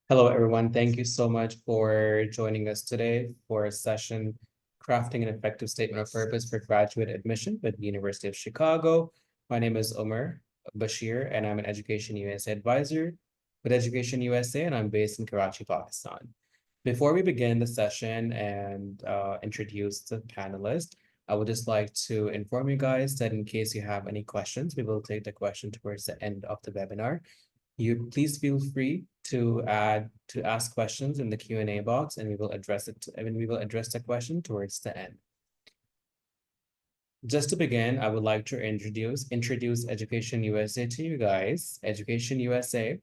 Hello, everyone. Thank you so much for joining us today for a session, Crafting an Effective Statement of Purpose for Graduate Admission with the University of Chicago. My name is Omer Bashir, and I'm an Education USA advisor with Education USA, and I'm based in Karachi, Pakistan. Before we begin the session and introduce the panelists, I would just like to inform you guys that in case you have any questions, we will take the question towards the end of the webinar. You please feel free to ask questions in the Q&A box, and we will address the question towards the end. Just to begin, I would like to introduce Education USA to you guys. Education USA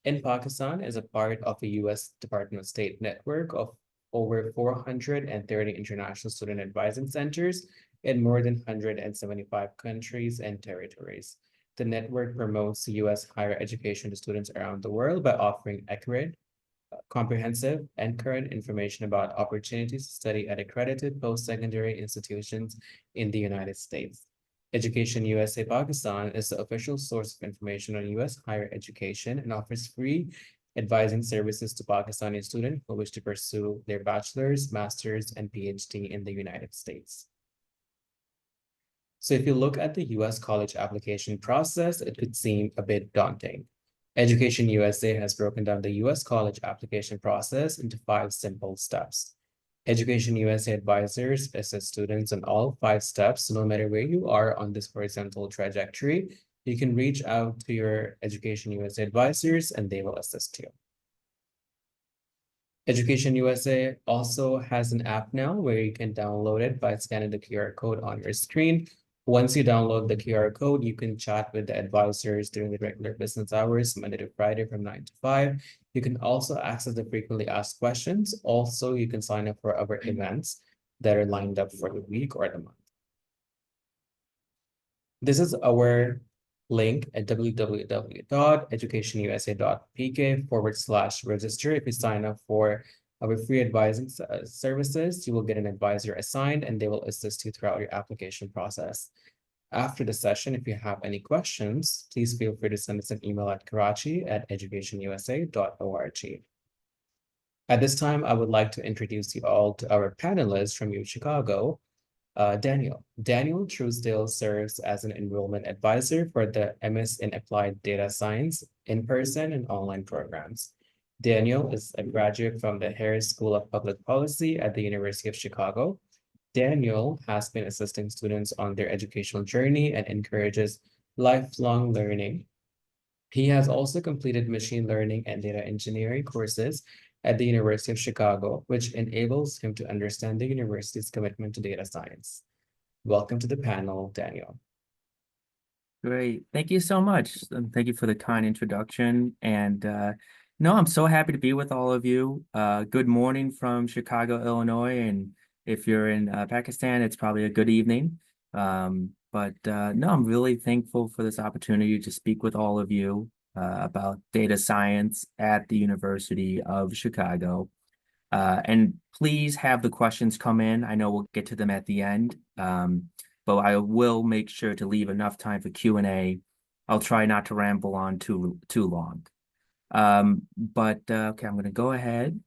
in Pakistan is a part of the U.S. Department of State network of over 430 international student advising centers in more than 175 countries and territories. The network promotes U.S. higher education to students around the world by offering accurate, comprehensive, and current information about opportunities to study at accredited post-secondary institutions in the United States. Education USA Pakistan is the official source of information on U.S. higher education and offers free advising services to Pakistani students who wish to pursue their bachelor's, master's, and PhD in the United States. So if you look at the US college application process, it could seem a bit daunting. Education USA has broken down the US college application process into 5 simple steps. Education USA advisors assist students on all 5 steps, no matter where you are on this horizontal trajectory. You can reach out to your Education USA advisors and they will assist you. Education USA also has an app now where you can download it by scanning the QR code on your screen. Once you download the QR code, you can chat with the advisors during the regular business hours, Monday to Friday from 9 to 5. You can also access the frequently asked questions. Also, you can sign up for our events that are lined up for the week or the month. This is our link at www.educationusa.pk/register. If you sign up for our free advising services, you will get an advisor assigned and they will assist you throughout your application process. After the session, if you have any questions, please feel free to send us an email at karachi@educationusa.org. At this time, I would like to introduce you all to our panelists from UChicago. Daniel Truesdale serves as an enrollment advisor for the MS in Applied Data Science in-person and online programs. Daniel is a graduate from the Harris School of Public Policy at the University of Chicago. Daniel has been assisting students on their educational journey and encourages lifelong learning. He has also completed machine learning and data engineering courses at the University of Chicago, which enables him to understand the university's commitment to data science. Welcome to the panel, Daniel. Great. Thank you so much. And thank you for the kind introduction. And no, I'm so happy to be with all of you. Good morning from Chicago, Illinois. And if you're in Pakistan, it's probably a good evening. But no, I'm really thankful for this opportunity to speak with all of you about data science at the University of Chicago. And please have the questions come in. I know we'll get to them at the end, but I will make sure to leave enough time for Q&A. I'll try not to ramble on too long. Okay, I'm going to go ahead.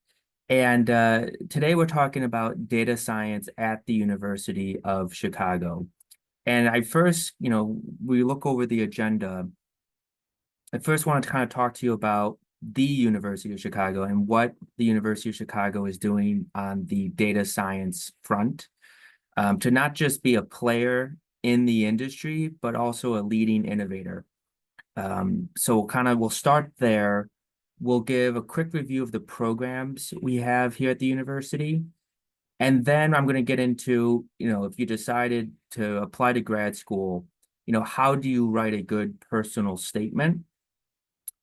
And today we're talking about data science at the University of Chicago. And I first, we look over the agenda. I first wanted to kind of talk to you about the University of Chicago and what the University of Chicago is doing on the data science front, to not just be a player in the industry, but also a leading innovator. So we'll start there. We'll give a quick review of the programs we have here at the university. And then I'm going to get into, if you decided to apply to grad school, how do you write a good personal statement?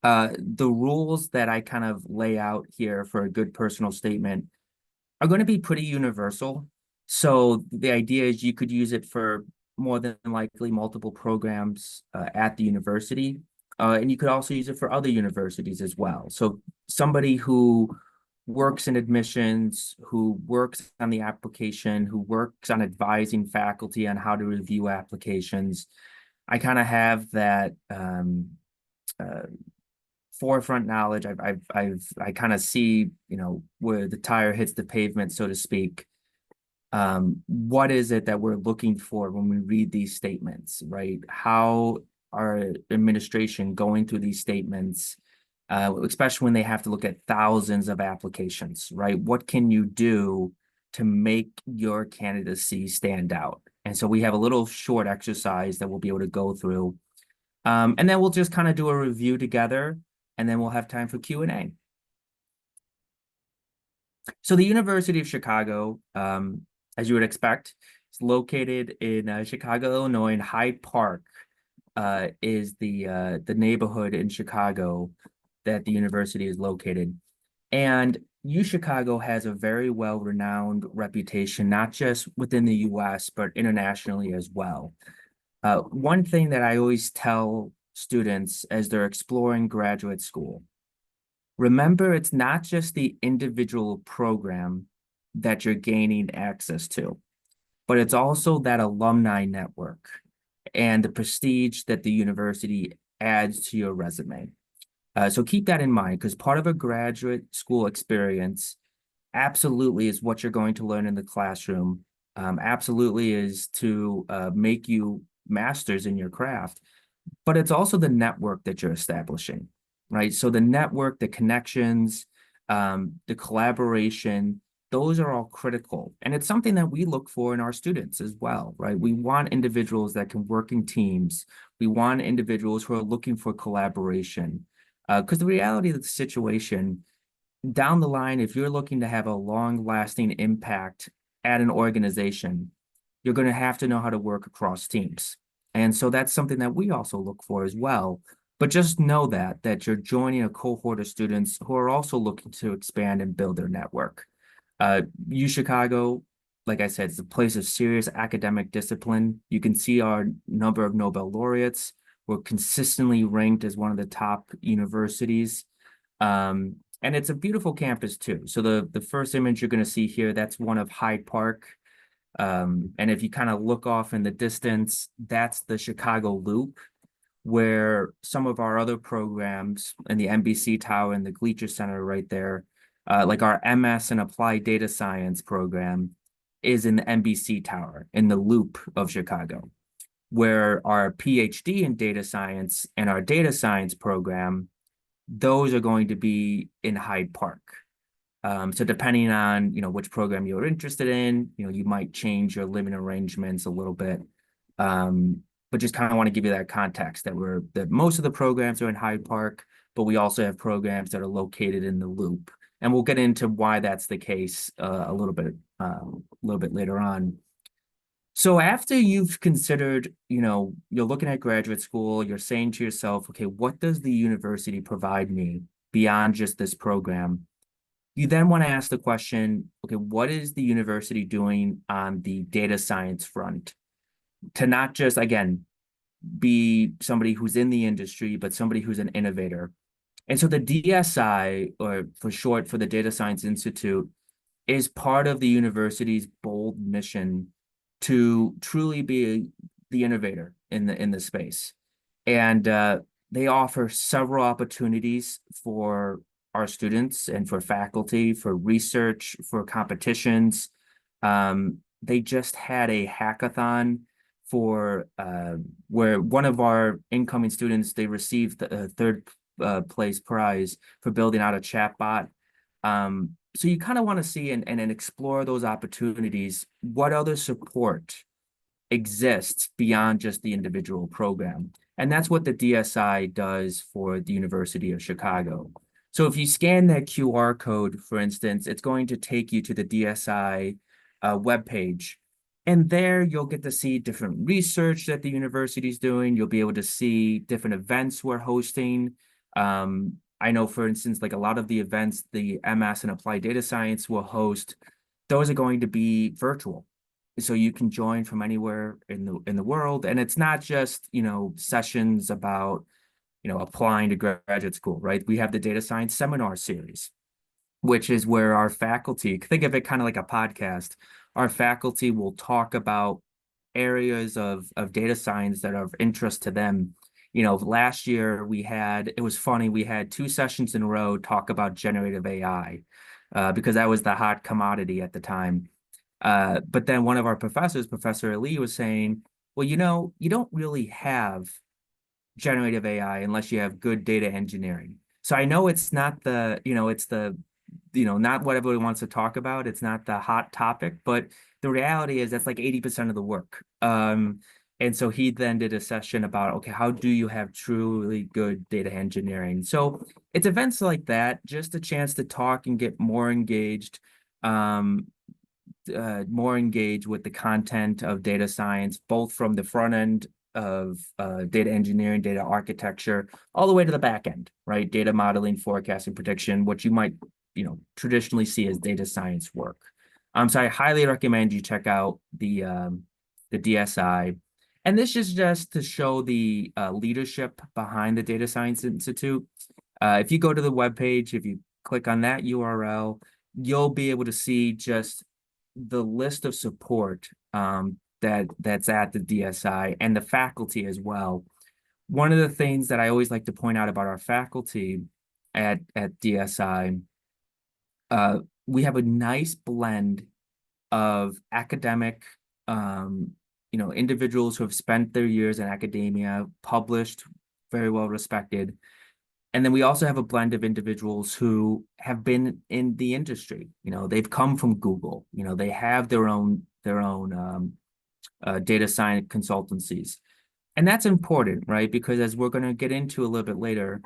The rules that I kind of lay out here for a good personal statement are going to be pretty universal. So the idea is you could use it for more than likely multiple programs at the university. And you could also use it for other universities as well. So somebody who works in admissions, who works on the application, who works on advising faculty on how to review applications, I kind of have that forefront knowledge. I kind of see, where the tire hits the pavement, so to speak. What is it that we're looking for when we read these statements, right? How are administration going through these statements, especially when they have to look at thousands of applications, right? What can you do to make your candidacy stand out? And so we have a little short exercise that we'll be able to go through. And then we'll just kind of do a review together, and then we'll have time for Q&A. So the University of Chicago, as you would expect, is located in Chicago, Illinois, and Hyde Park is the neighborhood in Chicago that the university is located. And UChicago has a very well-renowned reputation, not just within the US, but internationally as well. One thing that I always tell students as they're exploring graduate school, remember, it's not just the individual program that you're gaining access to, but it's also that alumni network and the prestige that the university adds to your resume. So keep that in mind, because part of a graduate school experience absolutely is what you're going to learn in the classroom. Absolutely is to make you masters in your craft, but it's also the network that you're establishing, right? So the network, the connections, the collaboration, those are all critical. And it's something that we look for in our students as well, right? We want individuals that can work in teams. We want individuals who are looking for collaboration. Because the reality of the situation, down the line, if you're looking to have a long-lasting impact at an organization, you're going to have to know how to work across teams. And so that's something that we also look for as well. But just know that you're joining a cohort of students who are also looking to expand and build their network. UChicago, like I said, it's a place of serious academic discipline. You can see our number of Nobel laureates. We're consistently ranked as one of the top universities. And it's a beautiful campus too. So the first image you're going to see here, that's one of Hyde Park. And if you kind of look off in the distance, that's the Chicago Loop, where some of our other programs in the NBC Tower and the Gleacher Center right there, like our MS and Applied Data Science program is in the NBC Tower in the Loop of Chicago, where our PhD in data science and our data science program, those are going to be in Hyde Park. So depending on, which program you're interested in, you might change your living arrangements a little bit. But just kind of want to give you that context that most of the programs are in Hyde Park, but we also have programs that are located in the Loop. And we'll get into why that's the case a little bit later on. So after you've considered, you're looking at graduate school, you're saying to yourself, okay, what does the university provide me beyond just this program? You then want to ask the question, okay, what is the university doing on the data science front to not just, again, be somebody who's in the industry, but somebody who's an innovator. And so the DSI, or for short for the Data Science Institute, is part of the university's bold mission to truly be the innovator in the space. And they offer several opportunities for our students and for faculty, for research, for competitions. They just had a hackathon for where one of our incoming students, they received the third place prize for building out a chatbot. So you kind of want to see and explore those opportunities. What other support exists beyond just the individual program? And that's what the DSI does for the University of Chicago. So if you scan that QR code, for instance, it's going to take you to the DSI webpage. And there you'll get to see different research that the university is doing. You'll be able to see different events we're hosting. I know, for instance, like a lot of the events the MS and Applied Data Science will host, those are going to be virtual. So you can join from anywhere in the world. And it's not just, sessions about, applying to graduate school, right? We have the data science seminar series, which is where our faculty, think of it kind of like a podcast. Our faculty will talk about areas of data science that are of interest to them. last year it was funny, we had 2 sessions in a row talk about generative AI, because that was the hot commodity at the time. But then one of our professors, Professor Ali, was saying, well, you don't really have generative AI unless you have good data engineering. So I know it's not not what everybody wants to talk about. It's not the hot topic, but the reality is that's like 80% of the work. And so he then did a session about, okay, how do you have truly good data engineering? So it's events like that, just a chance to talk and get more engaged with the content of data science, both from the front end of data engineering, data architecture, all the way to the back end, right? Data modeling, forecasting, prediction, what you might, traditionally see as data science work. So I highly recommend you check out the DSI. And this is just to show the leadership behind the Data Science Institute. If you go to the webpage, if you click on that URL, you'll be able to see just the list of support that's at the DSI and the faculty as well. One of the things that I always like to point out about our faculty at DSI, we have a nice blend of academic, individuals who have spent their years in academia, published, very well respected. And then we also have a blend of individuals who have been in the industry. They've come from Google. They have their own data science consultancies. And that's important, right? Because as we're going to get into a little bit later,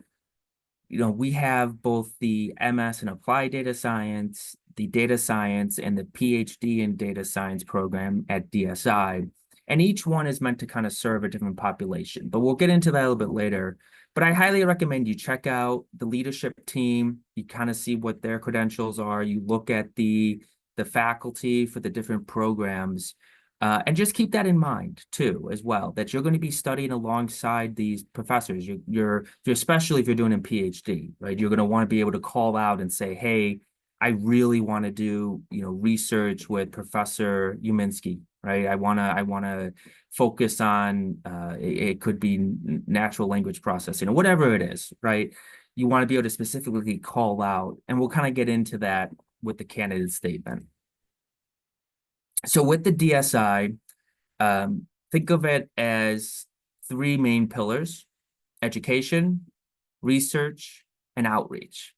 we have both the MS in applied data science, the data science, and the PhD in data science program at DSI. And each one is meant to kind of serve a different population, but we'll get into that a little bit later. But I highly recommend you check out the leadership team. You kind of see what their credentials are. You look at the faculty for the different programs. And just keep that in mind too, as well, that you're going to be studying alongside these professors. You're especially if you're doing a PhD, right? You're going to want to be able to call out and say, "Hey, I really want to do, research with Professor Uminsky, right? I want to focus on it could be natural language processing or whatever it is, right? You want to be able to specifically call out, and we'll kind of get into that with the candidate statement. So with the DSI, think of it as 3 main pillars: education, research, and outreach.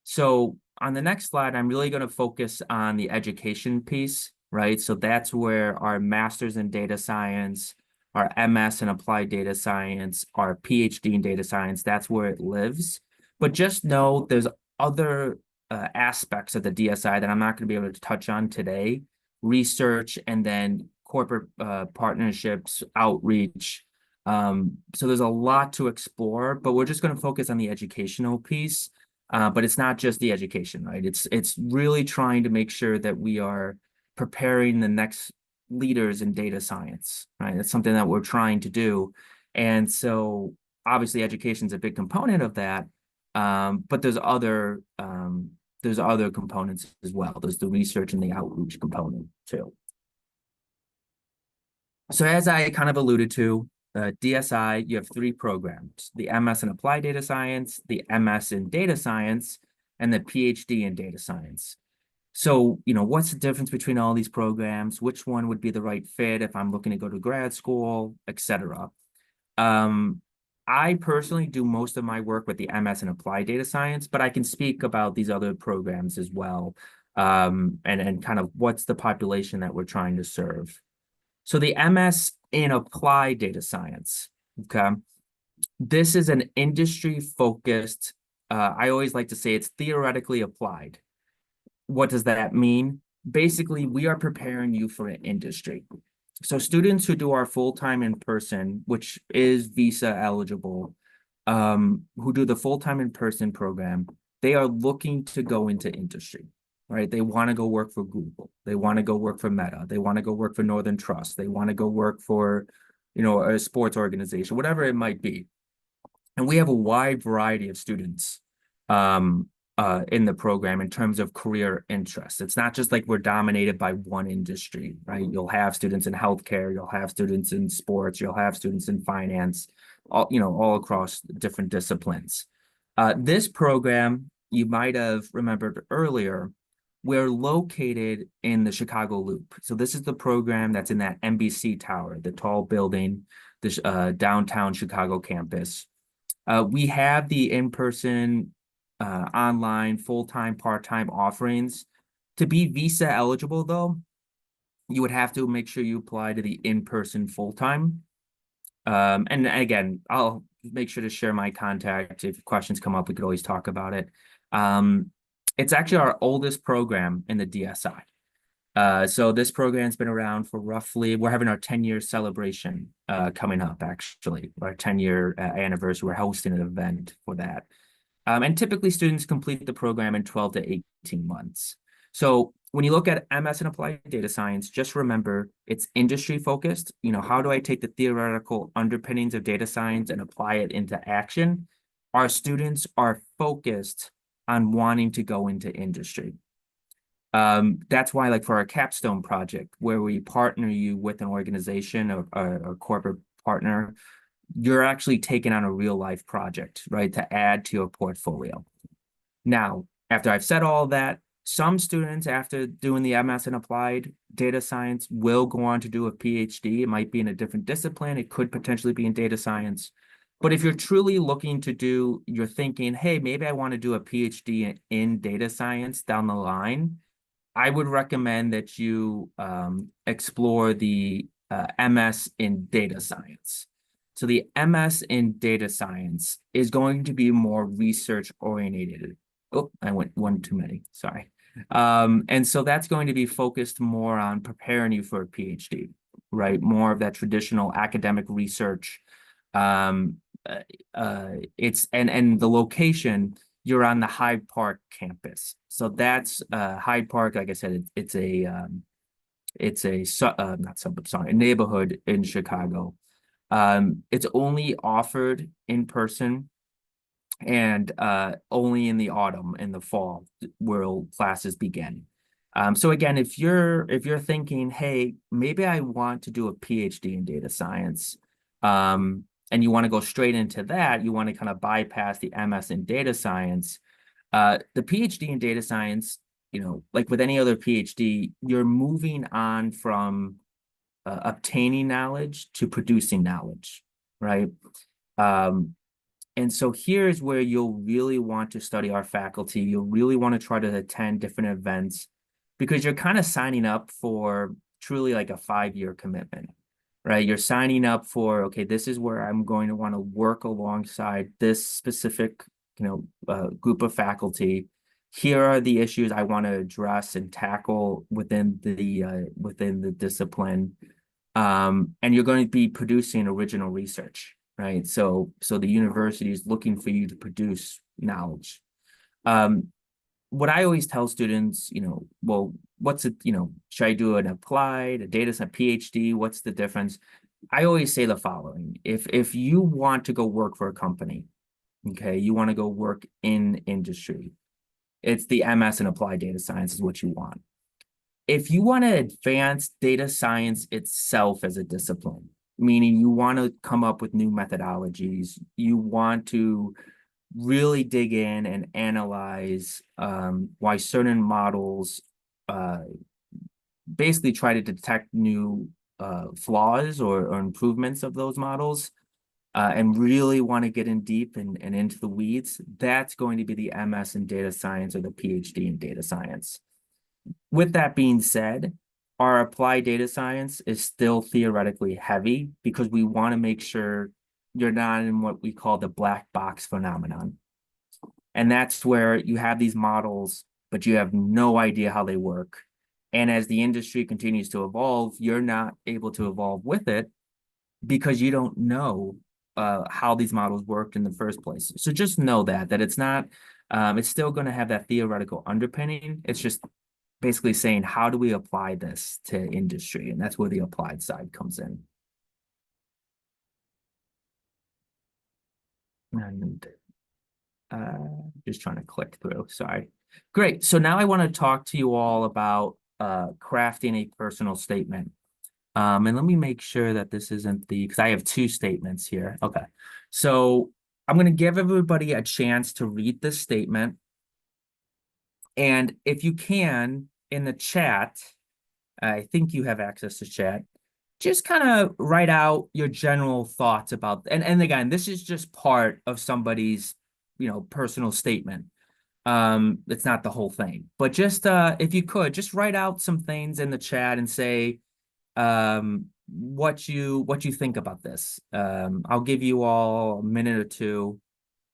So on the next slide, I'm really going to focus on the education piece, right? So that's where our master's in data science, our MS in applied data science, our PhD in data science, that's where it lives. But just know there's other aspects of the DSI that I'm not going to be able to touch on today: research, and then corporate partnerships, outreach. So there's a lot to explore, but we're just going to focus on the educational piece. But it's not just the education, right? It's really trying to make sure that we are preparing the next leaders in data science, right? That's something that we're trying to do. And so obviously education is a big component of that. But there's other components as well. There's the research and the outreach component too. So as I kind of alluded to, DSI, you have 3 programs: the MS in applied data science, the MS in data science, and the PhD in data science. So, what's the difference between all these programs? Which one would be the right fit if I'm looking to go to grad school, etc.? I personally do most of my work with the MS in applied data science, but I can speak about these other programs as well, and kind of what's the population that we're trying to serve. So the MS in applied data science, okay? This is an industry-focused, I always like to say it's theoretically applied. What does that mean? Basically, we are preparing you for an industry. So students who do our full-time in person, which is visa eligible, who do the full-time in person program, they are looking to go into industry, right? They want to go work for Google. They want to go work for Meta. They want to go work for Northern Trust. They want to go work for, a sports organization, whatever it might be. And we have a wide variety of students in the program in terms of career interests. It's not just like we're dominated by one industry, right? You'll have students in healthcare, you'll have students in sports, you'll have students in finance, all across different disciplines. This program, you might have remembered earlier, we're located in the Chicago Loop. So this is the program that's in that NBC Tower, the tall building, the downtown Chicago campus. We have the in-person, online, full-time, part-time offerings. To be visa eligible, though, you would have to make sure you apply to the in-person full-time. And again, I'll make sure to share my contact. If questions come up, we could always talk about it. It's actually our oldest program in the DSI. So this program's been around for we're having our 10-year celebration coming up, actually, our 10-year anniversary. We're hosting an event for that. And typically students complete the program in 12 to 18 months. So when you look at MS in Applied Data Science, just remember it's industry focused. How do I take the theoretical underpinnings of data science and apply it into action? Our students are focused on wanting to go into industry. That's why, like for our capstone project, where we partner you with an organization or a corporate partner, you're actually taking on a real life project, right, to add to your portfolio. Now, after I've said all that, some students, after doing the MS in Applied Data Science, will go on to do a PhD. It might be in a different discipline. It could potentially be in data science. But if you're truly looking to you're thinking, hey, maybe I want to do a PhD in data science down the line, I would recommend that you explore the MS in data science. So the MS in data science is going to be more research oriented. Oh, I went one too many, sorry. And so that's going to be focused more on preparing you for a PhD, right? More of that traditional academic research. It's and the location, you're on the Hyde Park campus. So that's Hyde Park, like I said, it's a not suburb, sorry, a neighborhood in Chicago. It's only offered in person and only in the autumn and the fall will classes begin. So again, if you're thinking, hey, maybe I want to do a PhD in data science, and you want to go straight into that, you want to kind of bypass the MS in data science, the PhD in data science, like with any other PhD, you're moving on from obtaining knowledge to producing knowledge, right? And so here's where you'll really want to study our faculty. You'll really want to try to attend different events because you're kind of signing up for truly like a 5-year commitment, right? You're signing up for, okay, this is where I'm going to want to work alongside this specific, group of faculty. Here are the issues I want to address and tackle within the discipline. And you're going to be producing original research, right? So the university is looking for you to produce knowledge. What I always tell students, well, what's it, should I do an applied, a data science, PhD? What's the difference? I always say the following. If you want to go work for a company, okay, you want to go work in industry, it's the MS in applied data science is what you want. If you want to advance data science itself as a discipline, meaning you want to come up with new methodologies, you want to really dig in and analyze why certain models basically try to detect new flaws or improvements of those models, and really want to get in deep and into the weeds, that's going to be the MS in data science or the PhD in data science. With that being said, our applied data science is still theoretically heavy because we want to make sure you're not in what we call the black box phenomenon. And that's where you have these models, but you have no idea how they work. And as the industry continues to evolve, you're not able to evolve with it because you don't know how these models worked in the first place. So just know that it's not, it's still going to have that theoretical underpinning. It's just basically saying, how do we apply this to industry? And that's where the applied side comes in. And just trying to click through, sorry. Great, so now I want to talk to you all about crafting a personal statement. And let me make sure that this isn't because I have two statements here. Okay. So I'm going to give everybody a chance to read this statement. And if you can, in the chat, I think you have access to chat, just kind of write out your general thoughts about, and again, this is just part of somebody's, personal statement. It's not the whole thing, but just if you could just write out some things in the chat and say what you think about this. I'll give you all a minute or two.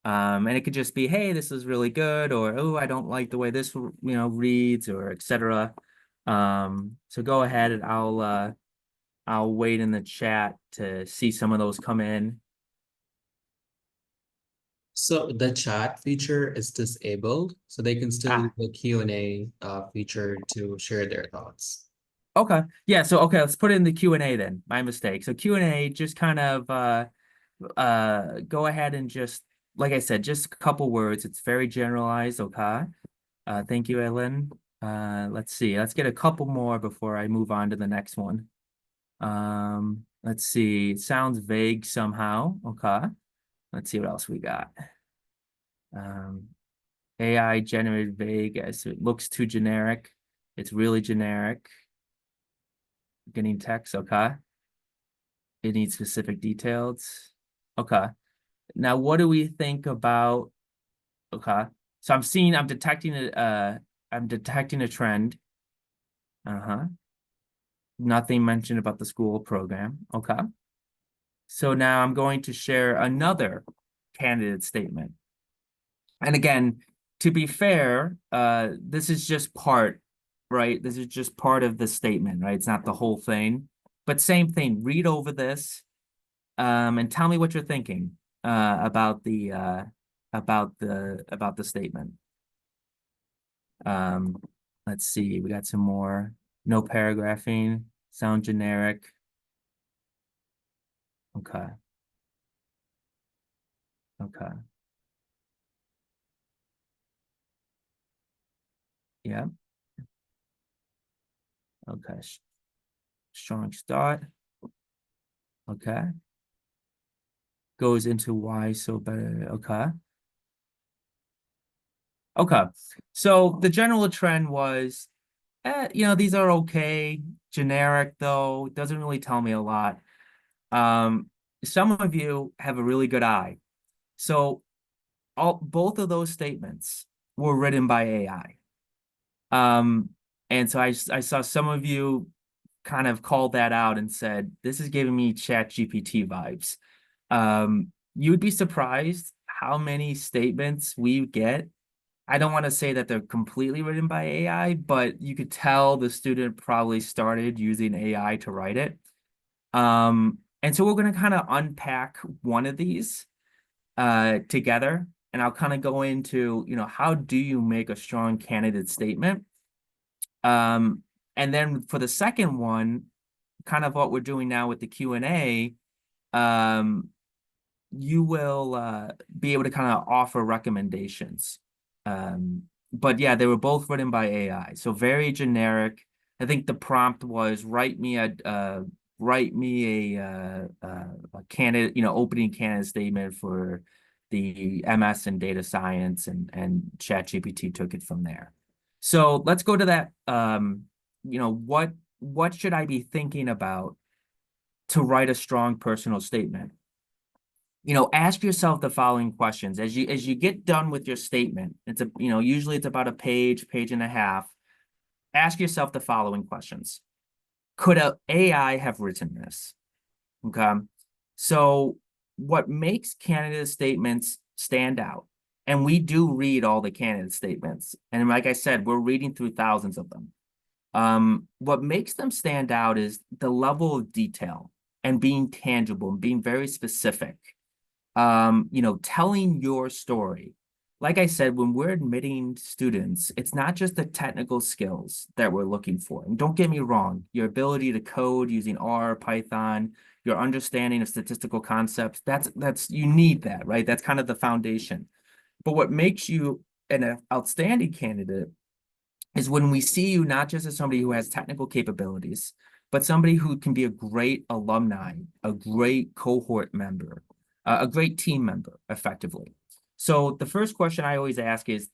And it could just be, hey, this is really good, or oh, I don't like the way this reads, or etc. So go ahead and I'll wait in the chat to see some of those come in. So the chat feature is disabled, so they can still use Ah, the Q&A feature to share their thoughts. okay. Yeah, so okay, let's put it in the Q&A then. My mistake. So Q&A, just kind of go ahead and just like I said, just a couple words. It's very generalized, okay? Thank you, Ellen. Let's see. Let's get a couple more before I move on to the next one. Let's see. It sounds vague somehow. Okay. Let's see what else we got. Um, AI generated vague as it looks too generic. It's really generic. Getting text, okay. It needs specific details. Okay. Now, what do we think about? Okay. So I'm detecting a trend. Uh-huh. Nothing mentioned about the school program. Okay. So now I'm going to share another candidate statement. And again, to be fair, this is just part, right? This is just part of the statement, right? It's not the whole thing. But same thing, read over this, and tell me what you're thinking about the statement. Um, let's see, we got some more. No paragraphing, sound generic. Okay. Okay. Yeah. Okay. Strong start. Okay. Goes into why so better. Okay. Okay. So the general trend was, these are okay. Generic though, doesn't really tell me a lot. Some of you have a really good eye. So both of those statements were written by AI. And so I saw some of you kind of called that out and said, this is giving me Chat GPT vibes. You would be surprised how many statements we get. I don't want to say that they're completely written by AI, but you could tell the student probably started using AI to write it. And so we're going to kind of unpack one of these together, and I'll kind of go into, how do you make a strong candidate statement? And then for the second one, kind of what we're doing now with the Q&A, you will be able to kind of offer recommendations. But yeah, they were both written by AI, so very generic. I think the prompt was write me a candidate, opening candidate statement for the MS in data science, and ChatGPT took it from there. So let's go to that. What should I be thinking about to write a strong personal statement? Ask yourself the following questions as you get done with your statement. Usually it's about a page and a half. Ask yourself the following questions. Could a AI have written this? Okay. So what makes candidate statements stand out? And we do read all the candidate statements. And like I said, we're reading through thousands of them. What makes them stand out is the level of detail and being tangible and being very specific. Telling your story. Like I said, when we're admitting students, it's not just the technical skills that we're looking for. And don't get me wrong, your ability to code using R, Python, your understanding of statistical concepts, that's you need that, right? That's kind of the foundation. But what makes you an outstanding candidate is when we see you not just as somebody who has technical capabilities, but somebody who can be a great alumni, a great cohort member, a great team member, effectively. So the first question I always ask is,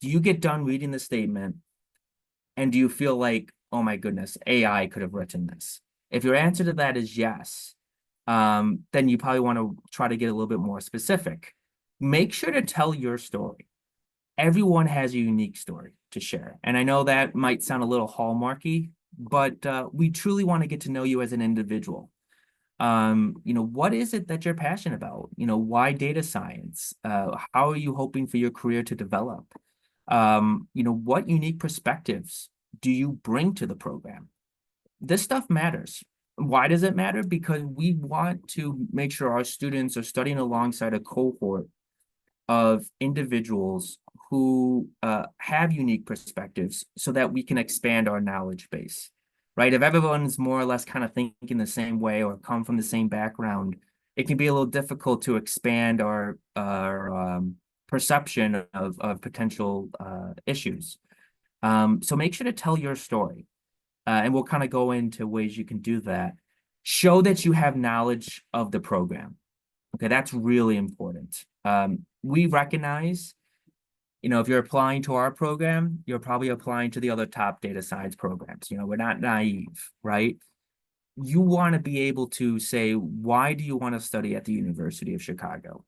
do you get done reading the statement and do you feel like, oh my goodness, AI could have written this? If your answer to that is yes, then you probably want to try to get a little bit more specific. Make sure to tell your story. Everyone has a unique story to share. And I know that might sound a little hallmarky, but we truly want to get to know you as an individual. What is it that you're passionate about? Why data science? How are you hoping for your career to develop? What unique perspectives do you bring to the program? This stuff matters. Why does it matter? Because we want to make sure our students are studying alongside a cohort of individuals who have unique perspectives so that we can expand our knowledge base, right? If everyone's more or less kind of thinking the same way or come from the same background, it can be a little difficult to expand our perception of potential issues. So make sure to tell your story. And we'll kind of go into ways you can do that. Show that you have knowledge of the program. Okay, that's really important. We recognize, if you're applying to our program, you're probably applying to the other top data science programs. We're not naive, right? You want to be able to say, why do you want to study at the University of Chicago?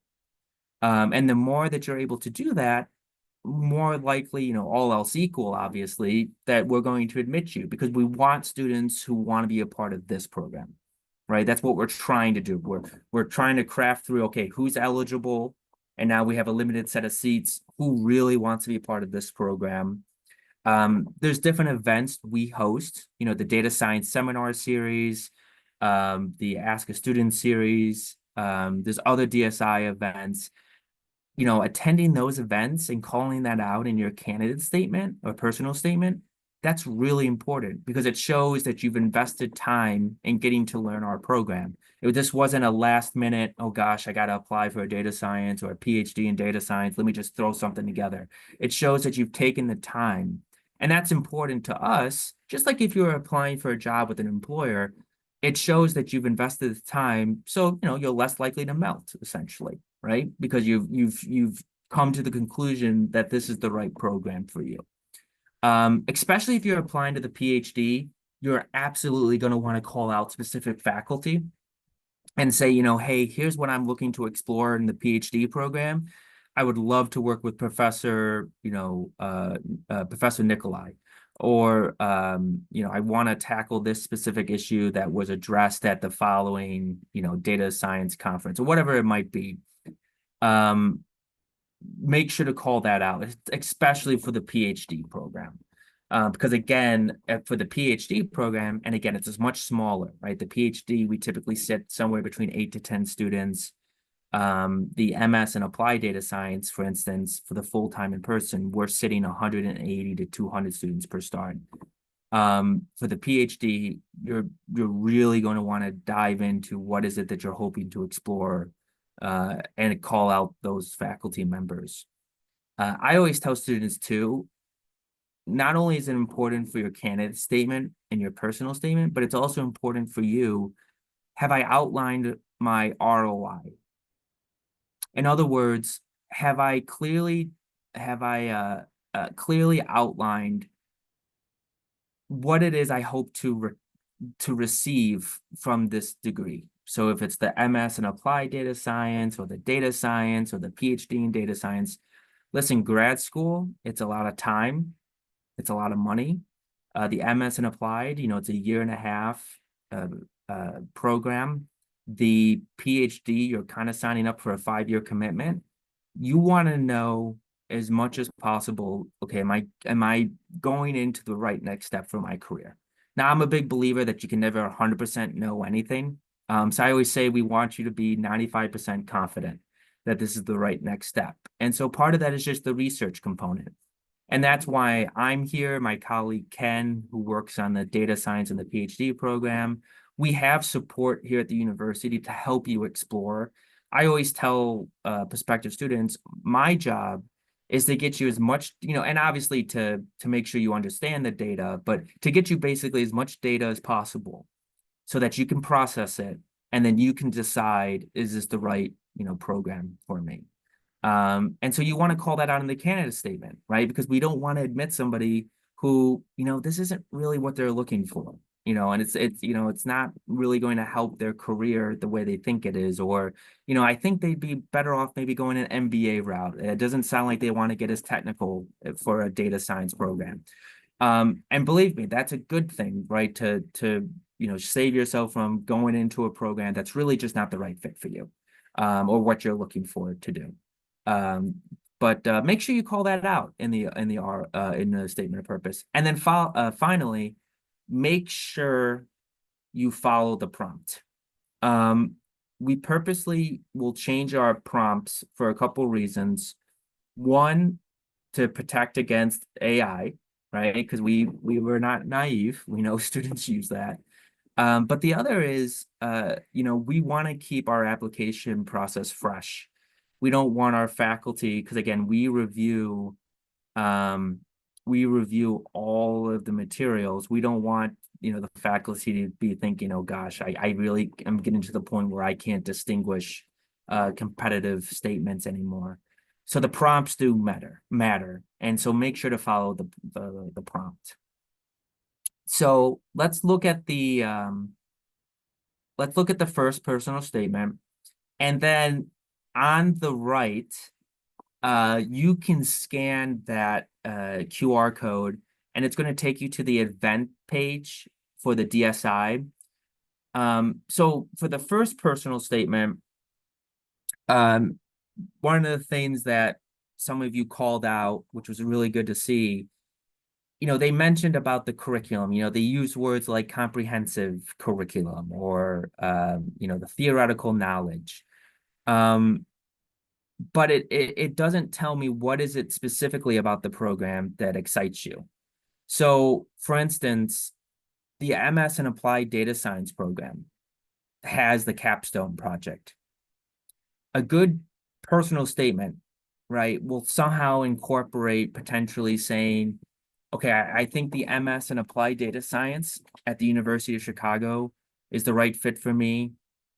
And the more that you're able to do that, more likely, all else equal, obviously, that we're going to admit you because we want students who want to be a part of this program, right? That's what we're trying to do. We're trying to craft through, okay, who's eligible? And now we have a limited set of seats. Who really wants to be a part of this program? There's different events we host, the data science seminar series, the Ask a Student series. There's other DSI events. Attending those events and calling that out in your candidate statement or personal statement, that's really important because it shows that you've invested time in getting to learn our program. This wasn't a last minute, oh gosh, I got to apply for a data science or a PhD in data science. Let me just throw something together. It shows that you've taken the time. And that's important to us, just like if you're applying for a job with an employer, it shows that you've invested the time. So, you're less likely to melt, essentially, right? Because you've come to the conclusion that this is the right program for you. Especially if you're applying to the PhD, you're absolutely going to want to call out specific faculty and say, hey, here's what I'm looking to explore in the PhD program. I would love to work with Professor Nikolai, or I want to tackle this specific issue that was addressed at the following, data science conference or whatever it might be. Make sure to call that out, especially for the PhD program. Because again, for the PhD program, and again, it's much smaller, right? The PhD, we typically sit somewhere between 8 to 10 students. The MS and applied data science, for instance, for the full-time in person, we're sitting 180 to 200 students per start. For the PhD, you're really going to want to dive into what is it that you're hoping to explore and call out those faculty members. I always tell students too, not only is it important for your candidate statement and your personal statement, but it's also important for you. Have I outlined my ROI? In other words, have I clearly outlined what it is I hope to receive from this degree? So if it's the MS in applied data science or the data science or the PhD in data science, listen, grad school, it's a lot of time. It's a lot of money. The MS in applied, it's a 1.5 year program. The PhD, you're kind of signing up for a 5-year commitment. You want to know as much as possible, okay, am I going into the right next step for my career? Now, I'm a big believer that you can never 100% know anything. So I always say we want you to be 95% confident that this is the right next step. And so part of that is just the research component. And that's why I'm here, my colleague Ken, who works on the data science and the PhD program. We have support here at the university to help you explore. I always tell prospective students, my job is to get you as much, and obviously to make sure you understand the data, but to get you basically as much data as possible so that you can process it, and then you can decide, is this the right, program for me? And so you want to call that out in the candidate statement, right? Because we don't want to admit somebody who, this isn't really what they're looking for, and it's not really going to help their career the way they think it is. Or, I think they'd be better off maybe going an MBA route. It doesn't sound like they want to get as technical for a data science program. And believe me, that's a good thing, right? To save yourself from going into a program that's really just not the right fit for you, or what you're looking for to do. But make sure you call that out in the statement of purpose. And then finally, make sure you follow the prompt. We purposely will change our prompts for a couple reasons. One, to protect against AI, right? Because we were not naive. We know students use that. But the other is, we want to keep our application process fresh. We don't want our faculty, because again, we review all of the materials. We don't want, the faculty to be thinking, oh gosh, I really am getting to the point where I can't distinguish competitive statements anymore. So the prompts do matter. And so make sure to follow the prompt. So let's look at the first personal statement. And then on the right, you can scan that QR code, and it's going to take you to the event page for the DSI. So for the first personal statement, one of the things that some of you called out, which was really good to see, they mentioned about the curriculum. They use words like comprehensive curriculum or, the theoretical knowledge. But it doesn't tell me what is it specifically about the program that excites you. So, for instance, the MS in Applied Data Science program has the capstone project. A good personal statement, right, will somehow incorporate potentially saying, okay, I think the MS in Applied Data Science at the University of Chicago is the right fit for me.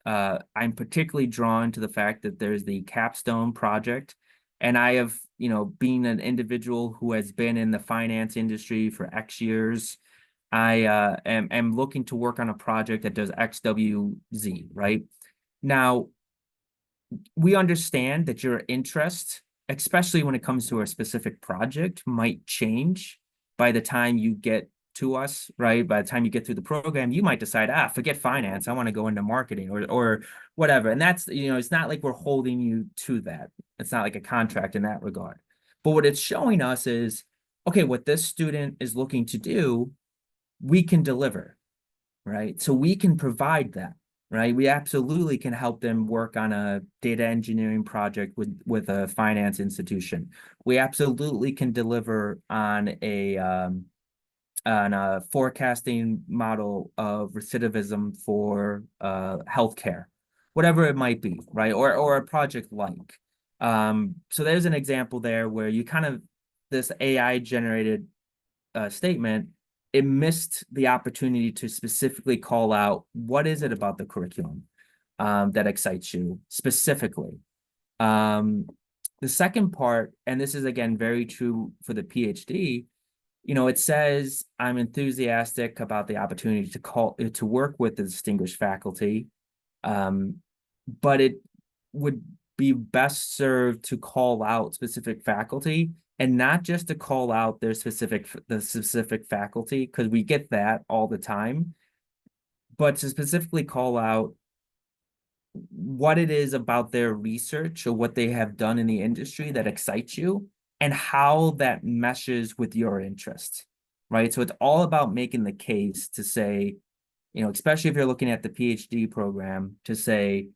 I'm particularly drawn to the fact that there's the capstone project, and I have, being an individual who has been in the finance industry for X years, I am looking to work on a project that does X, W, Z, right? Now, we understand that your interest, especially when it comes to a specific project, might change by the time you get to us, right? By the time you get through the program, you might decide, forget finance. I want to go into marketing or whatever. And that's, it's not like we're holding you to that. It's not like a contract in that regard. But what it's showing us is, okay, what this student is looking to do, we can deliver, right? So we can provide that, right? We absolutely can help them work on a data engineering project with a finance institution. We absolutely can deliver on a forecasting model of recidivism for healthcare, whatever it might be, right? Or a project like. So there's an example there where you this AI generated statement, it missed the opportunity to specifically call out what is it about the curriculum that excites you specifically. The second part, and this is again very true for the PhD, it says I'm enthusiastic about the opportunity to work with the distinguished faculty, but it would be best served to call out specific faculty, and not just to call out the specific faculty, because we get that all the time, but to specifically call out what it is about their research or what they have done in the industry that excites you and how that meshes with your interest, right? So it's all about making the case to say, especially if you're looking at the PhD program, to say,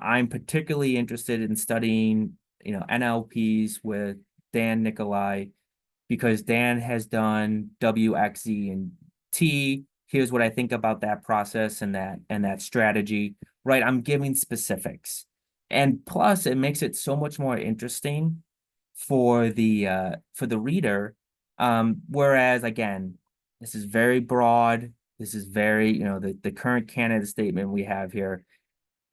I'm particularly interested in studying, NLPs with Dan Nicolai because Dan has done W, X, Z, and T. Here's what I think about that process and that strategy, right? I'm giving specifics. And plus, it makes it so much more interesting for the reader. Whereas, again, this is very broad. This is very, the current candidate statement we have here,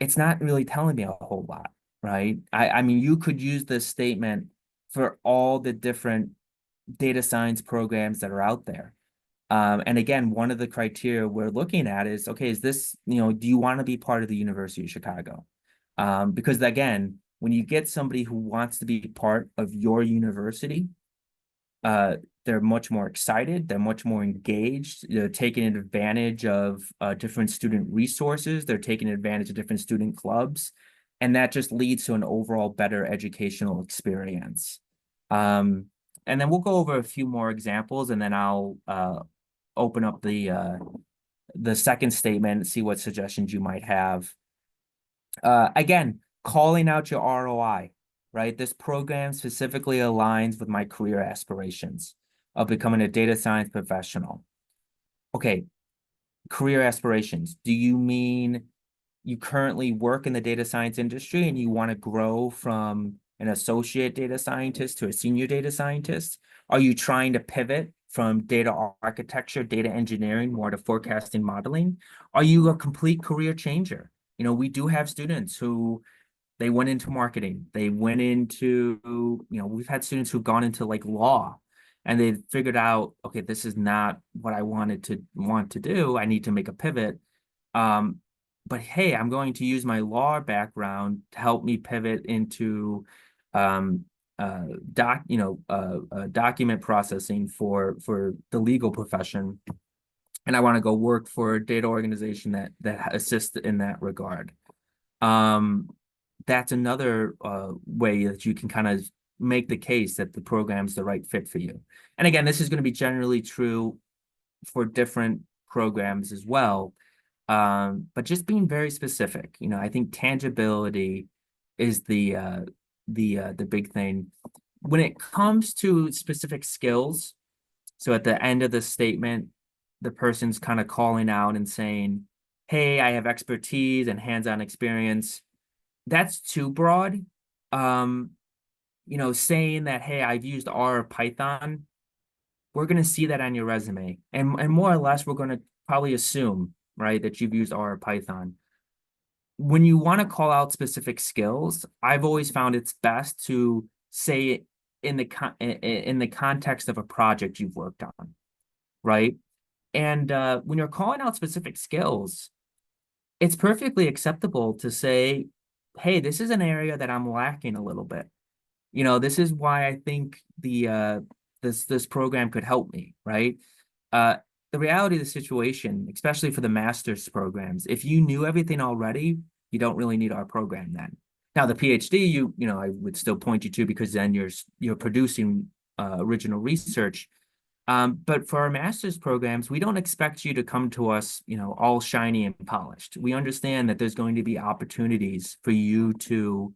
it's not really telling me a whole lot, right? I mean, you could use this statement for all the different data science programs that are out there. And again, one of the criteria we're looking at is, okay, is this, do you want to be part of the University of Chicago? Because again, when you get somebody who wants to be part of your university, they're much more excited, they're much more engaged, they're taking advantage of different student resources, they're taking advantage of different student clubs, and that just leads to an overall better educational experience. And then we'll go over a few more examples, and then I'll open up the second statement and see what suggestions you might have. Again, calling out your ROI, right? This program specifically aligns with my career aspirations of becoming a data science professional. Okay, career aspirations. Do you mean you currently work in the data science industry and you want to grow from an associate data scientist to a senior data scientist? Are you trying to pivot from data architecture, data engineering, more to forecasting modeling? Are you a complete career changer? We do have students who they went into marketing. They went into, we've had students who've gone into like law and they figured out, okay, this is not what I want to do. I need to make a pivot. But hey, I'm going to use my law background to help me pivot into document processing for the legal profession. And I want to go work for a data organization that assists in that regard. That's another way that you can kind of make the case that the program's the right fit for you. And again, this is going to be generally true for different programs as well. But just being very specific, I think tangibility is the big thing. When it comes to specific skills, so at the end of the statement, the person's kind of calling out and saying, hey, I have expertise and hands-on experience. That's too broad. Saying that, hey, I've used R or Python, we're going to see that on your resume. And more or less, we're going to probably assume, right, that you've used R or Python. When you want to call out specific skills, I've always found it's best to say it in the context of a project you've worked on, right? And when you're calling out specific skills, it's perfectly acceptable to say, hey, this is an area that I'm lacking a little bit. This is why I think this program could help me, right? The reality of the situation, especially for the master's programs, if you knew everything already, you don't really need our program then. Now, the PhD, I would still point you to because then you're producing original research. But for our master's programs, we don't expect you to come to us, all shiny and polished. We understand that there's going to be opportunities for you to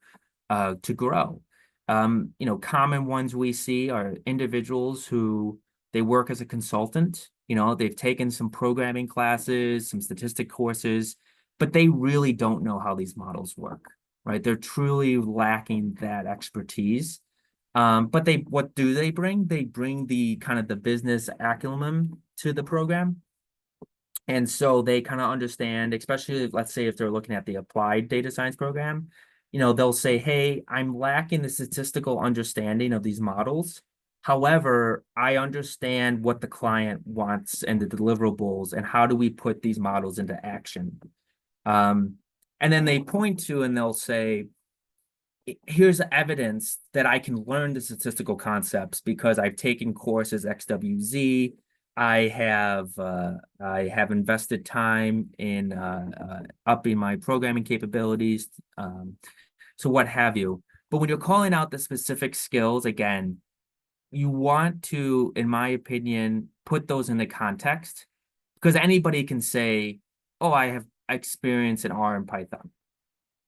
grow. Common ones we see are individuals who they work as a consultant. They've taken some programming classes, some statistic courses, but they really don't know how these models work, right? They're truly lacking that expertise. But what do they bring? They bring the kind of the business acumen to the program. And so they kind of understand, especially let's say if they're looking at the applied data science program, they'll say, hey, I'm lacking the statistical understanding of these models. However, I understand what the client wants and the deliverables and how do we put these models into action. And then they point to and they'll say, here's evidence that I can learn the statistical concepts because I've taken courses XWZ. I have invested time in upping my programming capabilities, so what have you. But when you're calling out the specific skills, again, you want to, in my opinion, put those in the context because anybody can say, oh, I have experience in R and Python.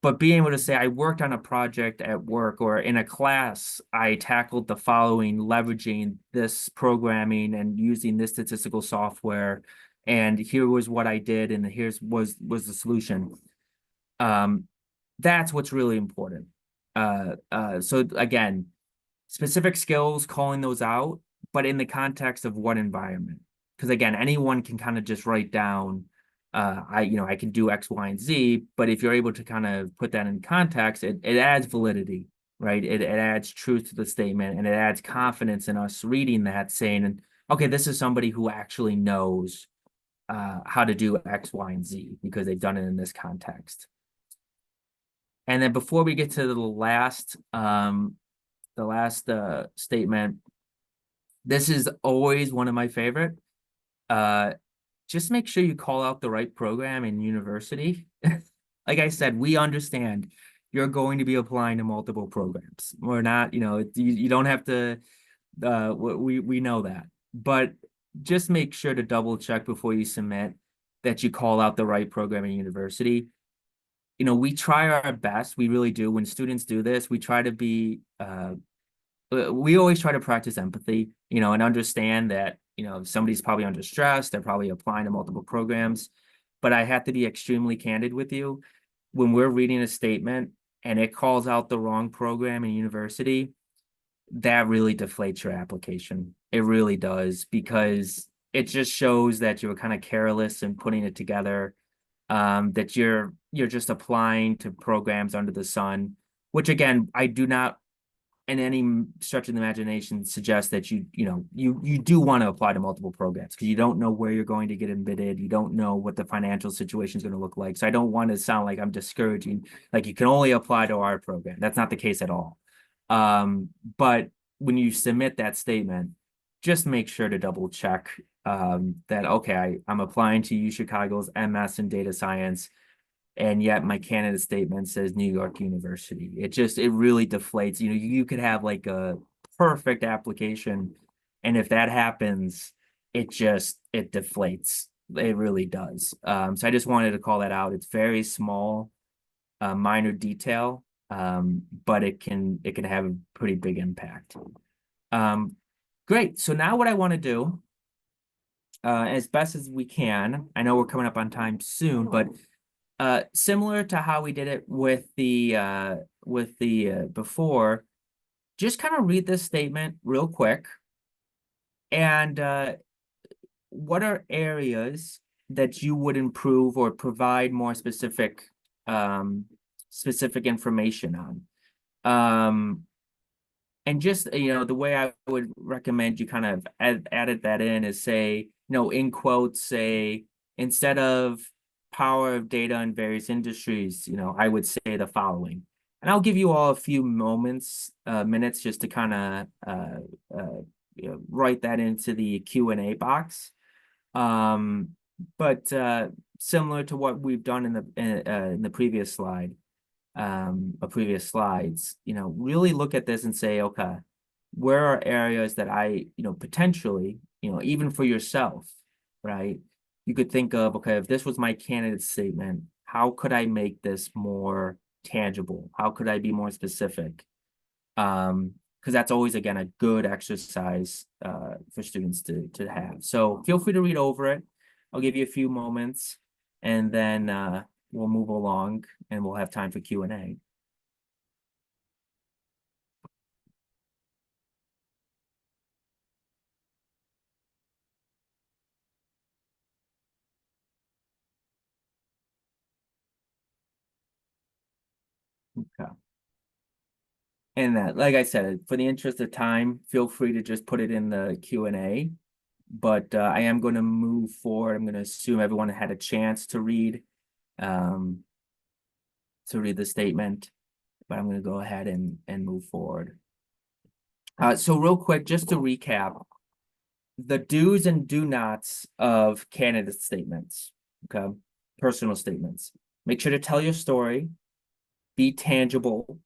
But being able to say, I worked on a project at work or in a class, I tackled the following, leveraging this programming and using this statistical software. And here was what I did, and here's was the solution. That's what's really important. So again, specific skills, calling those out, but in the context of what environment? because again, anyone can kind of just write down, I can do X, Y, and Z, but if you're able to kind of put that in context, it adds validity, right? It adds truth to the statement, and it adds confidence in us reading that, saying, okay, this is somebody who actually knows how to do X, Y, and Z because they've done it in this context. And then before we get to the last statement, this is always one of my favorite. Just make sure you call out the right program and university. Like I said, we understand you're going to be applying to multiple programs. We're not, you don't have to, we know that. But just make sure to double check before you submit that you call out the right program and university. We try our best. We really do. When students do this, we try to be, we always try to practice empathy, and understand that, somebody's probably under stress. They're probably applying to multiple programs. But I have to be extremely candid with you. When we're reading a statement and it calls out the wrong program and university, that really deflates your application. It really does, because it just shows that you were kind of careless in putting it together, that you're just applying to programs under the sun, which again, I do not in any stretch of the imagination suggest that you do want to apply to multiple programs, because you don't know where you're going to get admitted. You don't know what the financial situation is going to look like. So I don't want to sound like I'm discouraging, like you can only apply to our program. That's not the case at all. But when you submit that statement, just make sure to double check that, okay, I'm applying to UChicago's MS in data science, and yet my candidate statement says New York University. It really deflates. You could have like a perfect application, and if that happens, it deflates. It really does. So I just wanted to call that out. It's very small, minor detail, but it can have a pretty big impact. Great. So now what I want to do, as best as we can, I know we're coming up on time soon, but similar to how we did it with the before, just kind of read this statement real quick, and what are areas that you would improve or provide more specific information on. And just, the way I would recommend you kind of added that in is say, in quotes, say, instead of power of data in various industries, I would say the following. And I'll give you all a few minutes just to kind of write that into the Q&A box. But similar to what we've done in the previous slide, previous slides, really look at this and say, okay, where are areas that I, potentially, even for yourself, right? You could think of, okay, if this was my candidate statement, how could I make this more tangible? How could I be more specific? Because that's always, again, a good exercise for students to have. So feel free to read over it. I'll give you a few moments, and then we'll move along and we'll have time for Q&A. Okay. And that, like I said, for the interest of time, feel free to just put it in the Q&A. But I am going to move forward. I'm going to assume everyone had a chance to read the statement, but I'm going to go ahead and move forward. So real quick, just to recap, the do's and do nots of candidate statements, okay? Personal statements. Make sure to tell your story, be tangible,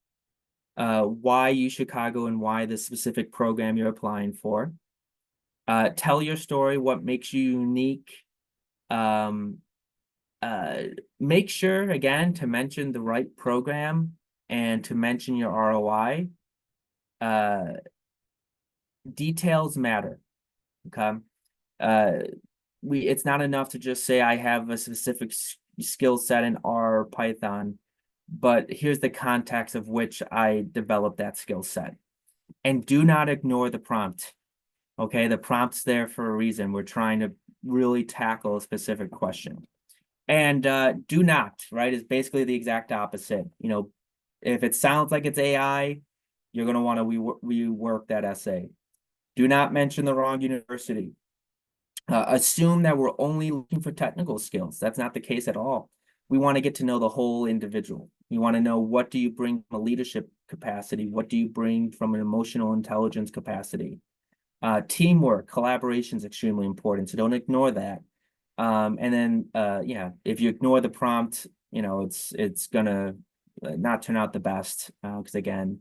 why UChicago and why the specific program you're applying for. Tell your story, what makes you unique. Make sure, again, to mention the right program and to mention your ROI. Details matter, okay? It's not enough to just say I have a specific skill set in R or Python, but here's the context of which I developed that skill set. And do not ignore the prompt. Okay, the prompt's there for a reason. We're trying to really tackle a specific question. And do not, right, is basically the exact opposite. You know, if it sounds like it's AI, you're going to want to rework that essay. Do not mention the wrong university. Assume that we're only looking for technical skills. That's not the case at all. We want to get to know the whole individual. You want to know, what do you bring from a leadership capacity? What do you bring from an emotional intelligence capacity? Teamwork, collaboration is extremely important, so don't ignore that. And then, yeah, if you ignore the prompt, you know, it's gonna not turn out the best, because again,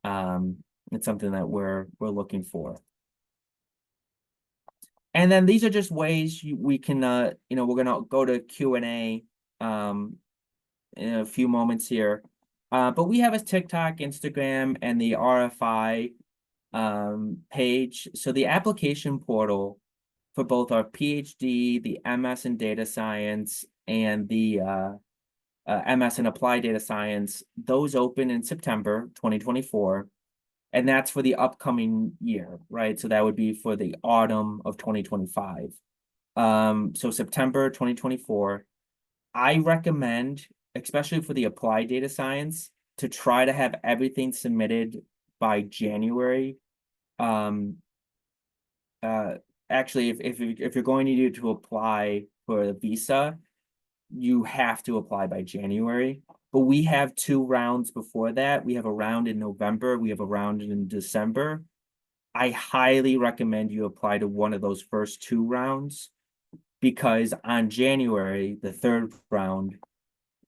it's something that we're looking for. And then these are just ways we can, you know, we're gonna go to Q&A in a few moments here. But we have a TikTok, Instagram, and the RFI page. So the application portal for both our PhD, the MS in data science, and the MS in applied data science, those open in September 2024. And that's for the upcoming year, right? So that would be for the autumn of 2025. So September 2024, I recommend, especially for the applied data science, to try to have everything submitted by January. Actually, if you're going to apply for the visa, you have to apply by January. But we have 2 rounds before that. We have a round in November. We have a round in December. I highly recommend you apply to one of those first 2 rounds, because on January, the 3rd round,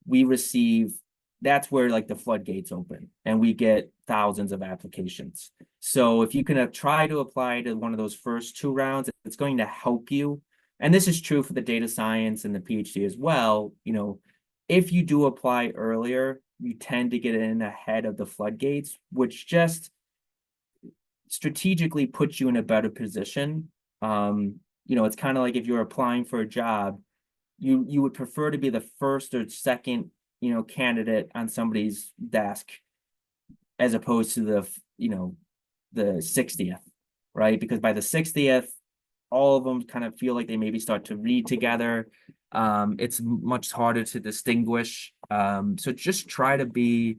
we receive, that's where like the floodgates open and we get thousands of applications. So if you can try to apply to one of those first 2 rounds, it's going to help you. And this is true for the data science and the PhD as well. You know, if you do apply earlier, you tend to get in ahead of the floodgates, which just strategically puts you in a better position. You know, it's kind of like if you're applying for a job, you would prefer to be the first or second, you know, candidate on somebody's desk, as opposed to the, you know, the 60th, right? Because by the 60th, all of them kind of feel like they maybe start to read together. It's much harder to distinguish. So just try to be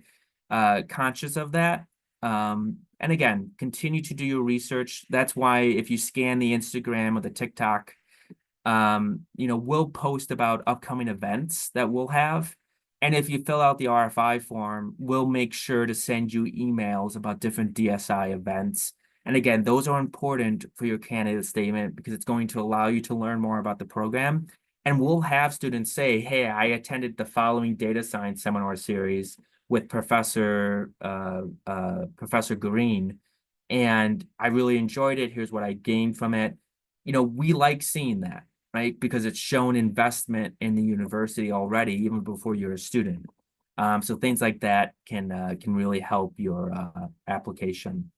conscious of that. And again, continue to do your research. That's why if you scan the Instagram or the TikTok, you know, we'll post about upcoming events that we'll have. And if you fill out the RFI form, we'll make sure to send you emails about different DSI events. And again, those are important for your candidate statement because it's going to allow you to learn more about the program. And we'll have students say, hey, I attended the following data science seminar series with Professor Green, and I really enjoyed it. Here's what I gained from it. You know, we like seeing that, right? Because it's shown investment in the university already, even before you're a student. So things like that can really help your application.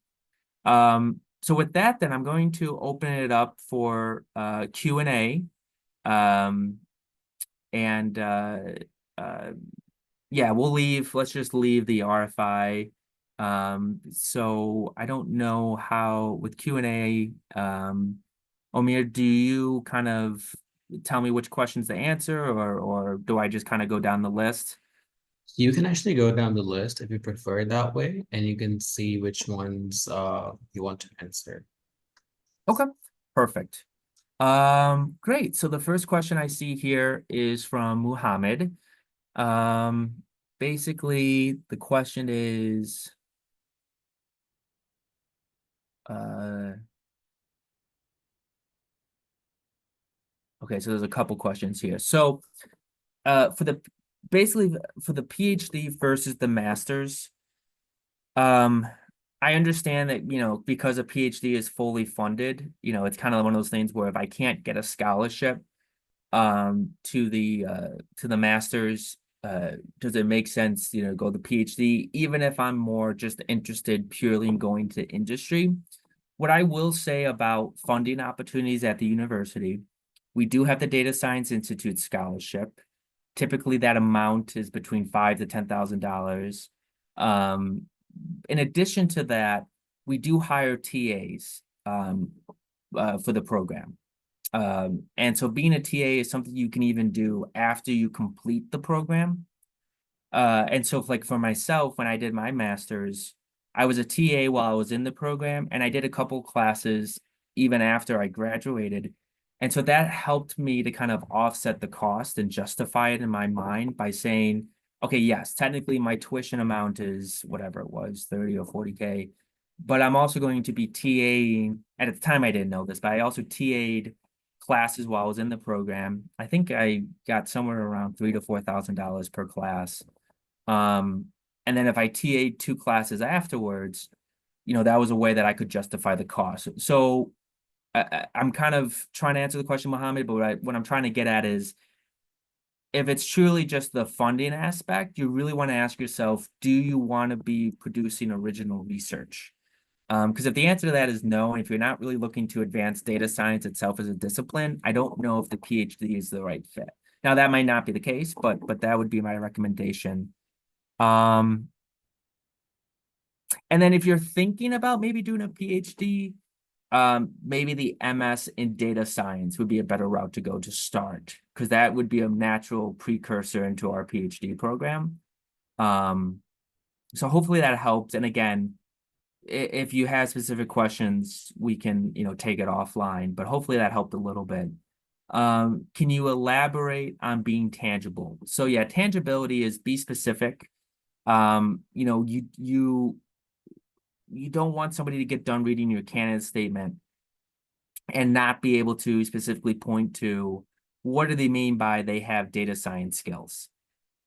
So with that, then I'm going to open it up for Q&A. And yeah, let's just leave the RFI. So I don't know how with Q&A, Omir, do you kind of tell me which questions to answer, or do I just kind of go down the list? You can actually go down the list if you prefer it that way, and you can see which ones you want to answer. Okay, perfect. Great. So the first question I see here is from Muhammad. Basically, the question is, okay, so there's a couple questions here. So, basically for the PhD versus the master's, I understand that, you know, because a PhD is fully funded, you know, it's kind of one of those things where if I can't get a scholarship, to the master's, does it make sense, you know, go the PhD, even if I'm more just interested purely in going to industry? What I will say about funding opportunities at the university, we do have the Data Science Institute scholarship. Typically, that amount is between $5,000 to $10,000. In addition to that, we do hire TAs for the program. And so being a TA is something you can even do after you complete the program. And so like for myself, when I did my master's, I was a TA while I was in the program, and I did a couple classes even after I graduated. And so that helped me to kind of offset the cost and justify it in my mind by saying, okay, yes, technically my tuition amount is whatever it was, 30 or 40K, but I'm also going to be TAing, and at the time I didn't know this, but I also TA'd classes while I was in the program. I think I got somewhere around $3,000 to $4,000 per class. And then if I TA'd 2 classes afterwards, that was a way that I could justify the cost. So I'm kind of trying to answer the question, Mohammed, but what I'm trying to get at is, if it's truly just the funding aspect, you really want to ask yourself, do you want to be producing original research? Because if the answer to that is no, and if you're not really looking to advance data science itself as a discipline, I don't know if the PhD is the right fit. Now, that might not be the case, but that would be my recommendation. Um, and then if you're thinking about maybe doing a PhD, maybe the MS in data science would be a better route to go to start, because that would be a natural precursor into our PhD program. Um, so hopefully that helps. And again, if you have specific questions, we can, take it offline, but hopefully that helped a little bit. Can you elaborate on being tangible? So yeah, tangibility is be specific. You don't want somebody to get done reading your candidate statement and not be able to specifically point to what do they mean by they have data science skills,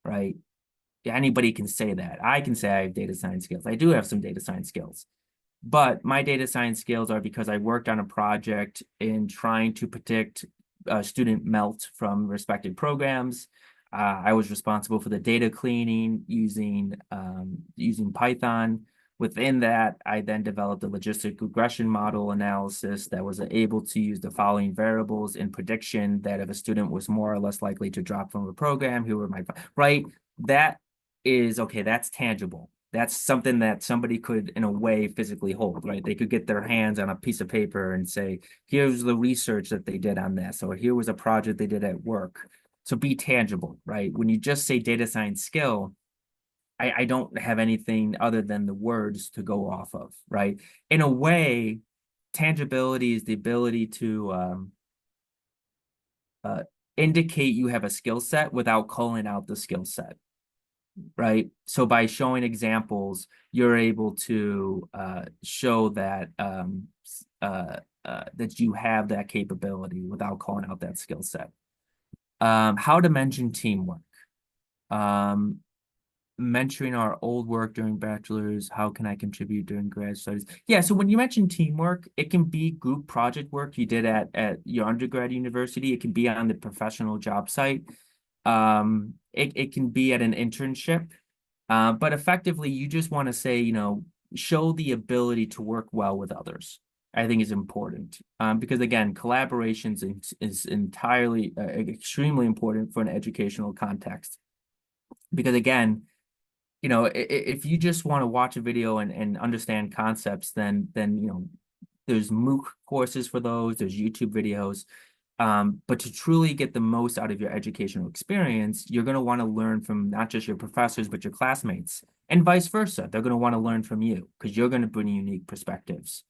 right? Anybody can say that. I can say I have data science skills. I do have some data science skills. But my data science skills are because I worked on a project in trying to predict student melt from respected programs. I was responsible for the data cleaning using Python. Within that, I then developed a logistic regression model analysis that was able to use the following variables in prediction that if a student was more or less likely to drop from a program, who were my, right? That is, okay, that's tangible. That's something that somebody could, in a way, physically hold, right? They could get their hands on a piece of paper and say, here's the research that they did on this, or here was a project they did at work. So be tangible, right? When you just say data science skill, I don't have anything other than the words to go off of, right? In a way, tangibility is the ability to indicate you have a skill set without calling out the skill set, right? So by showing examples, you're able to show that that you have that capability without calling out that skill set. How to mention teamwork. Mentoring our old work during bachelor's, how can I contribute during grad studies? Yeah, so when you mention teamwork, it can be group project work you did at your undergrad university. It can be on the professional job site. It can be at an internship. But effectively, you just want to say, show the ability to work well with others. I think is important because again, collaborations is entirely extremely important for an educational context. Because again, if you just want to watch a video and understand concepts, then there's MOOC courses for those, there's YouTube videos. But to truly get the most out of your educational experience, you're going to want to learn from not just your professors, but your classmates, and vice versa. They're going to want to learn from you because you're going to bring unique perspectives.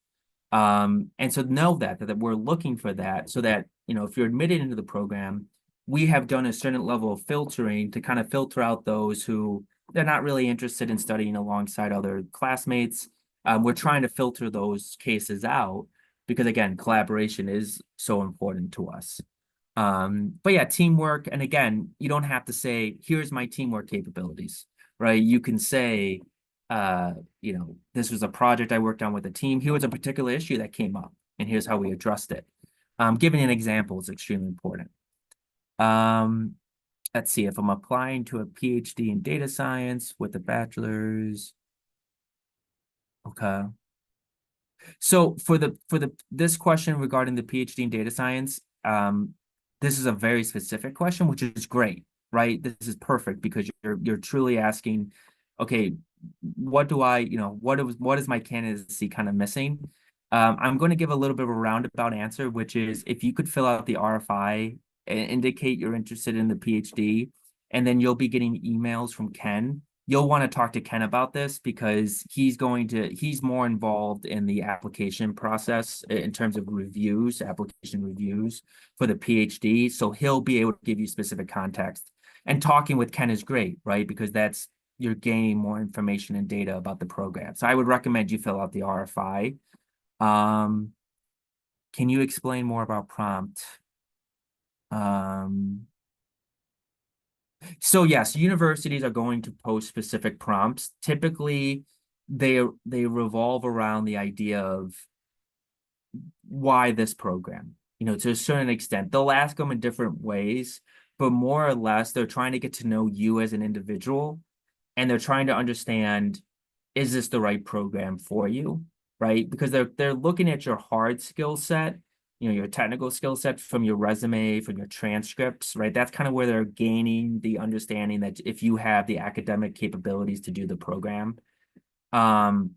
And so know that we're looking for that so that, if you're admitted into the program, we have done a certain level of filtering to kind of filter out those who they're not really interested in studying alongside other classmates. We're trying to filter those cases out because again, collaboration is so important to us. But yeah, teamwork. And again, you don't have to say, here's my teamwork capabilities, right? You can say, this was a project I worked on with a team. Here was a particular issue that came up, and here's how we addressed it. Giving an example is extremely important. Let's see, if I'm applying to a PhD in data science with a bachelor's. Okay. So for this question regarding the PhD in data science, this is a very specific question, which is great, right? This is perfect because you're truly asking, okay, what do I, what is my candidacy kind of missing? I'm going to give a little bit of a roundabout answer, which is if you could fill out the RFI and indicate you're interested in the PhD, and then you'll be getting emails from Ken. You'll want to talk to Ken about this because he's more involved in the application process in terms of reviews, application reviews for the PhD. So he'll be able to give you specific context. And talking with Ken is great, right? Because you're gaining more information and data about the program. So I would recommend you fill out the RFI. Can you explain more about prompt? So yes, universities are going to post specific prompts. Typically, they revolve around the idea of why this program, to a certain extent. They'll ask them in different ways, but more or less, they're trying to get to know you as an individual, and they're trying to understand, is this the right program for you, right? Because they're looking at your hard skill set, your technical skill set from your resume, from your transcripts, right? That's kind of where they're gaining the understanding that if you have the academic capabilities to do the program. The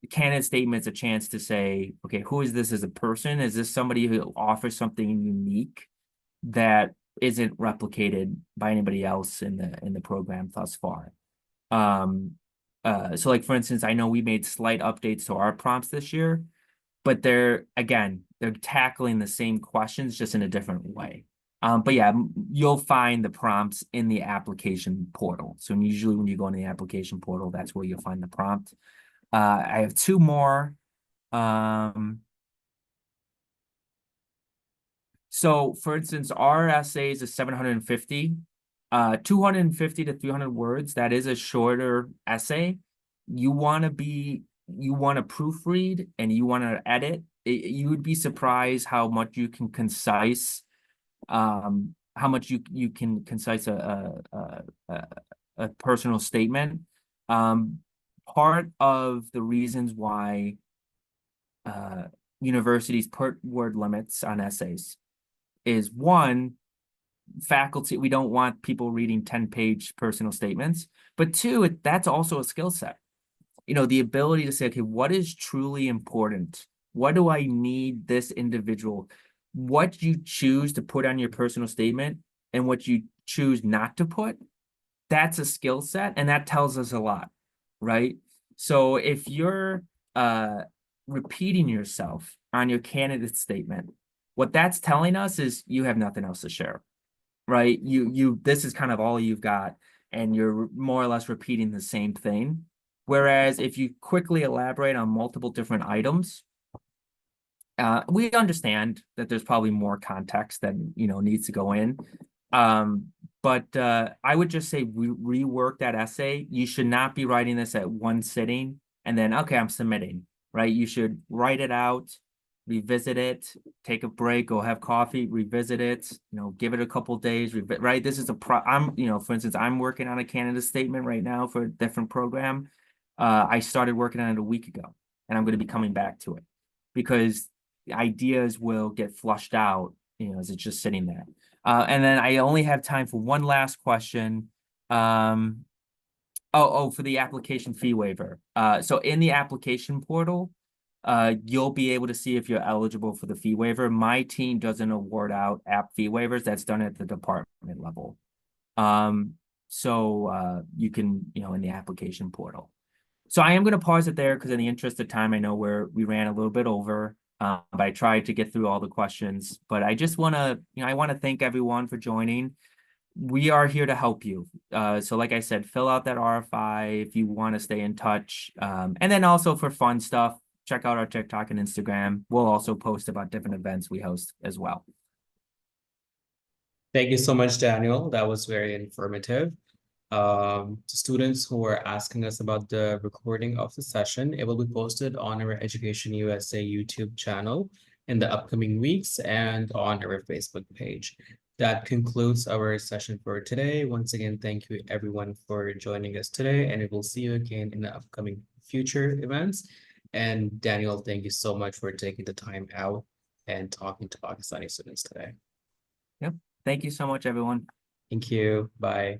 candidate statement's a chance to say, okay, who is this as a person? Is this somebody who offers something unique that isn't replicated by anybody else in the program thus far? So like, for instance, I know we made slight updates to our prompts this year, but they're tackling the same questions just in a different way. But yeah, you'll find the prompts in the application portal. So usually when you go in the application portal, that's where you'll find the prompt. I have two more. So for instance, our essays is 750, 250 to 300 words. That is a shorter essay. You want to proofread and you want to edit. You would be surprised how much you can concise, how much you can concise a personal statement. Part of the reasons why universities put word limits on essays is one, faculty, we don't want people reading 10-page personal statements, but two, that's also a skill set. The ability to say, okay, what is truly important? What do I need this individual? What you choose to put on your personal statement and what you choose not to put, that's a skill set, and that tells us a lot, right? So if you're repeating yourself on your candidate statement, what that's telling us is you have nothing else to share, right? This is kind of all you've got, and you're more or less repeating the same thing. Whereas if you quickly elaborate on multiple different items, we understand that there's probably more context that needs to go in. But I would just say rework that essay. You should not be writing this at one sitting and then, okay, I'm submitting, right? You should write it out, revisit it, take a break, go have coffee, revisit it, give it a couple days, right? This is for instance, I'm working on a candidate statement right now for a different program. I started working on it a week ago, and I'm going to be coming back to it because ideas will get flushed out, as it's just sitting there. And then I only have time for one last question. For the application fee waiver. So in the application portal, you'll be able to see if you're eligible for the fee waiver. My team doesn't award out app fee waivers. That's done at the department level. So you can, in the application portal. So I am going to pause it there because in the interest of time, I know we ran a little bit over, but I tried to get through all the questions. But I just want to, I want to thank everyone for joining. We are here to help you. So like I said, fill out that RFI if you want to stay in touch. And then also for fun stuff, check out our TikTok and Instagram. We'll also post about different events we host as well. Thank you so much, Daniel. That was very informative. Students who are asking us about the recording of the session, it will be posted on our Education USA YouTube channel in the upcoming weeks and on our Facebook page. That concludes our session for today. Once again, thank you everyone for joining us today, and we will see you again in the upcoming future events. And Daniel, thank you so much for taking the time out and talking to Pakistani students today. Yep. Thank you so much, everyone. Thank you. Bye.